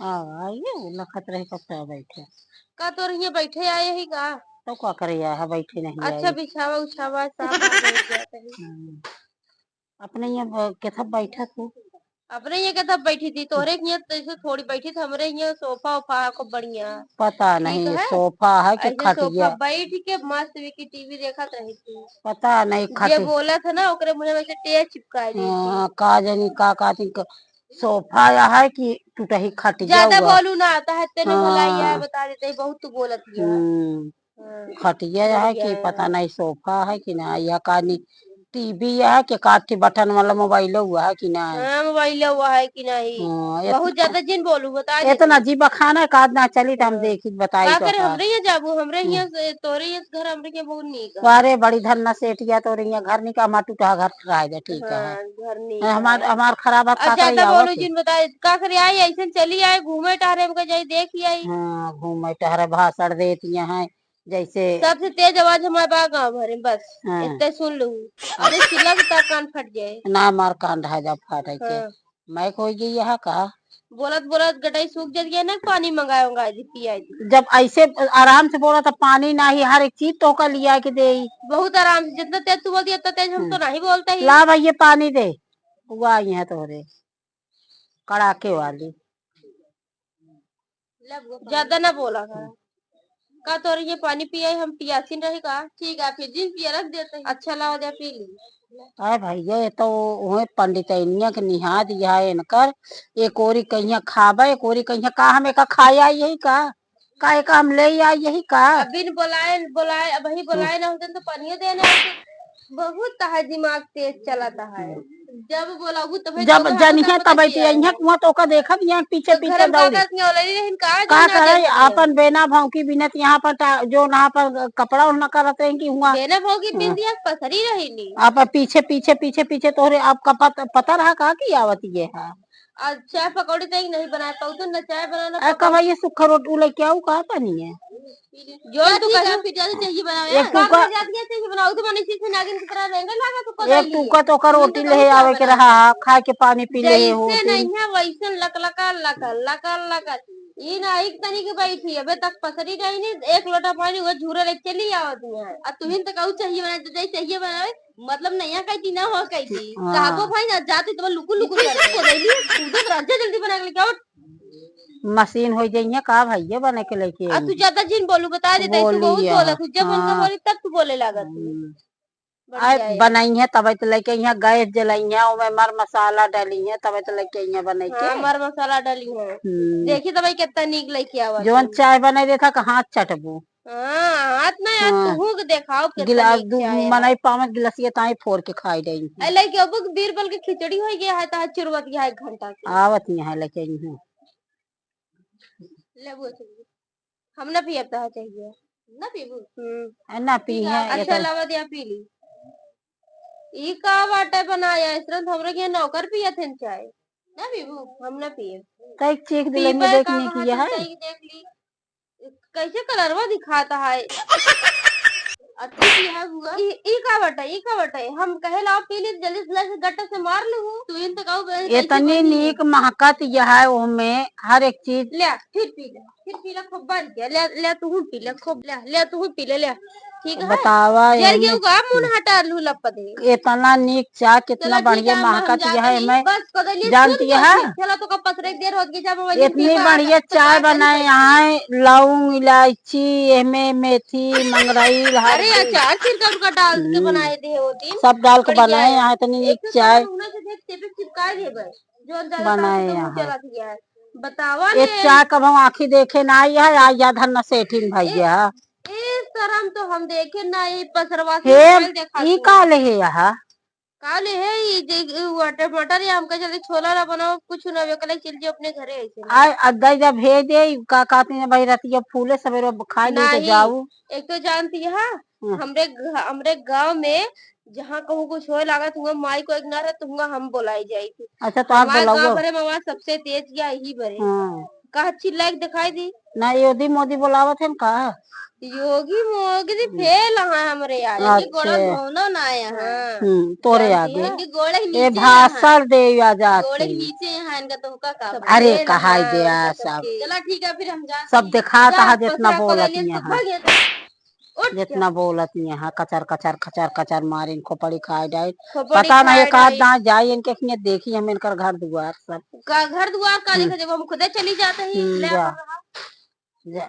आइए लखत रहे कब बैठे का तो यहाँ बैठे आए ही का तो क्या करे है बैठे नहीं अच्छा आई। बिछावा उछावा साफ हो जाता है। अपने यहाँ कैसा बैठा तू अपने ये क्या तब बैठी थी तोहरे यहाँ जैसे थोड़ी बैठी थी हमरे यहाँ सोफा वोफा है खूब बढ़िया पता ठीक नहीं है। सोफा है कि ऐसे सोफा खटिया बैठ के मस्त की टीवी देखत रही थी। पता नहीं जे खटी बोला था ना ओकरे मुझे वैसे टेप चिपका दी थी। का जानी का कहती सोफा या है कि टूटा ही खटिया ज्यादा हुआ। बोलू ना आता है तेने भलाई है हाँ बता देते बहुत तू बोलत है। खटिया है बढ़िया कि है। पता नहीं सोफा है कि ना यह कहानी टीवी है कि काठी बटन वाला मोबाइल हुआ है कि ना। हाँ मोबाइल हुआ है कि नहीं। बहुत ज्यादा जिन बोलू बता दे इतना जी बखाना का ना चली तो हम देखी बताई का तो करे हमरे यहाँ जाबू हमरे यहाँ तोरे यहाँ घर हमरे यहाँ बहुत नीक है। अरे बड़ी धन्ना सेठिया तो रही घर निका टूटा घर कराए दे ठीक है। घर नीक हमार है। हमार खराब अब का करे ज्यादा बोलू आवत। जिन बता का करे आई ऐसे चली आए घूमे टहरे में जाई देख ही आई। हाँ घूमे टहरे भाषण देती है जैसे सबसे तेज आवाज हमारे बा गाँव भरे में बस हाँ इतने सुन लू अरे चिल्ला तो कान फट जाए ना मार कान ढा जा फाटे के हाँ। मैं कोई गई यहाँ का बोलत बोलत गटाई सूख जाती है ना पानी मंगाऊंगा पिया जब ऐसे आराम से बोला तो पानी ना ही हर एक चीज तो का लिया के दे बहुत आराम से जितना तेज तू बोलती है उतना तेज हम तो नहीं बोलते ही। ला भाई ये पानी दे हुआ आई है तोरे कड़ाके वाली ज्यादा ना बोला का तो ये पानी पिया हम पियासीन रहे का ठीक है फिर जिन पिया रख देते हैं अच्छा लाओ दे पी ली। अरे भैया ये तो वही पंडितनिया के निहा दिया है इनकर एक ओरी कहीं खाबा एक ओरी कहीं का हमें का खाया यही का एक हम ले आई यही का बिन बुलाए बुलाए अब वही बुलाए ना होते तो पानी देने बहुत तहा दिमाग तेज चलाता है। जब बोला जब जनिया तब यहाँ तो का देखा यहाँ पीछे तो पीछे दौड़ी का करे अपन बेना भौंकी बिनत यहाँ पर जो यहाँ पर कपड़ा उड़ना करते हैं कि हुआ बेना भौंकी बिन दिया पसरी रही नहीं आप पीछे पीछे पीछे पीछे तोहरे आपका पता रहा का की आवत ये है। चाय पकौड़ी तो नहीं बना पाऊ तो न चाय बनाना कब ये सूखा रोटी लेके आऊ कहा पानी है जो तू कह फिर ज्यादा चाहिए बनाओ यार का ज्यादा चाहिए बनाओ तो मनीष से नागिन की तरह रहेंगे लगा तू को एक टूका तो का रोटी ले आवे के रहा खा के पानी पी ले हो जैसे नहीं है वैसे लकलका लकल लकल लकल ये ना एक तनी के बैठी अबे तक पसरी रही नहीं एक लोटा पानी वो झूरा ले चली आवत है अब तुहिन तो कहू चाहिए बनाए तो जैसे चाहिए बनाए मतलब नहीं कहती ना हो कहती कहाबो भाई ना जाती तो लुकु लुकु कर को देली तू तो राजा जल्दी बना के लेके मशीन हो जाइए का भैया बने के लेके तू ज्यादा जिन बोलू बता देते तू बहुत बोला तू जब उनका बोली तब तू बोले लागत बनाई है तब तो लेके यहाँ गैस जलाई है उसमें मर मसाला डाली है तब तो लेके यहाँ बनाई के मर मसाला डाली है देखी तब कितना नीक लेके आवा जो चाय बनाई देता का हाथ चटबू हाथ ना यार तू देखाओ गिलास मनाई पाव गिलासिया ताई फोड़ के खाई रही लेके अब बीरबल की खिचड़ी हो गया है ता चुरवत गया है 1 घंटा आवत यहाँ लेके यहाँ हम ना पियता चाहिए ना पीबू ना पी है अच्छा लवा दिया पी ली ई का वाटा बनाया इस तरह हमरे के नौकर पिया थे चाय ना पीबू हम ना पिए कई चेक दिलेंगे देखने की है देख ली कैसे कलरवा दिखाता है ई का बटा हम कहे ला पी ली जल्दी से गट्टा से मार लू तू इन तो कहू इतनी नीक महकत यह है उसमें हर एक चीज ले फिर पी ले खूब बन गया ले तू पी ले खूब ले तू पी ले ठीक है बतावा मुन हटा लू लपदे इतना नीक चाय कितना बढ़िया महकत यह है मैं जानती है चलो तो कब पसरे देर हो गई जब इतनी बढ़िया चाय बनाए यहाँ लौंग इलायची एमे मेथी मंगरई अरे अचार छिलका उनका डाल के बनाए थे वो दिन सब डाल के बनाए यहाँ इतनी नीक चाय चिपका दे जो बनाए यहाँ बतावा ये चाय कब हम आखी देखे ना आई है या धन्ना सेठिन भैया इस तरह तो हम देखे ना ये पसरवा ई काले है यहाँ काले है ये टमाटर या हमका जल्दी छोला ना बनाओ कुछ ना कल चल जाओ अपने घरे ऐसे आय अद्दा जब भेज दे का कहती है भाई रतिया फूले सवेरे खाए ले तो जाऊ एक तो जानती है हमरे गांव में जहाँ कहूँ कुछ हो लागत हुआ माई को एक ना रहे तुमगा हम बोलाई जाई थी। अच्छा तो आप गांव भरे मवा सबसे तेज या ही भरे कहा चिल्ला के दिखाई दी। ना योगी मोदी बुलावत है का? योगी मोगी दी फेल है हमरे यार, इनकी गोड़ा अच्छे धोना ना है। हाँ तोरे जानती आगे है इनके गोड़े के ये नीचे यहाँ, भाषण दे आ गोड़े जाती। के नीचे यहाँ इनका तो हुक्का का अरे फेल कहा है। दिया सब चला ठीक है फिर हम जाते सब हैं। दिखा जा था जितना पसरा को ले बोलत लिए तो यहाँ भाग यहाँ से। उठ क्या जितना बोलत यहाँ कचर कचर खचर कचर मारे इनको पड़ी खाए जाए। खोपड़ी पता नहीं खाए एक आध डाई दांत जाए इनके खिए देखी हम इनकर घर दुआर सब। का घर द्वार का देखा जब हम खुदे चली जाते हैं ले जा पर रहा। जा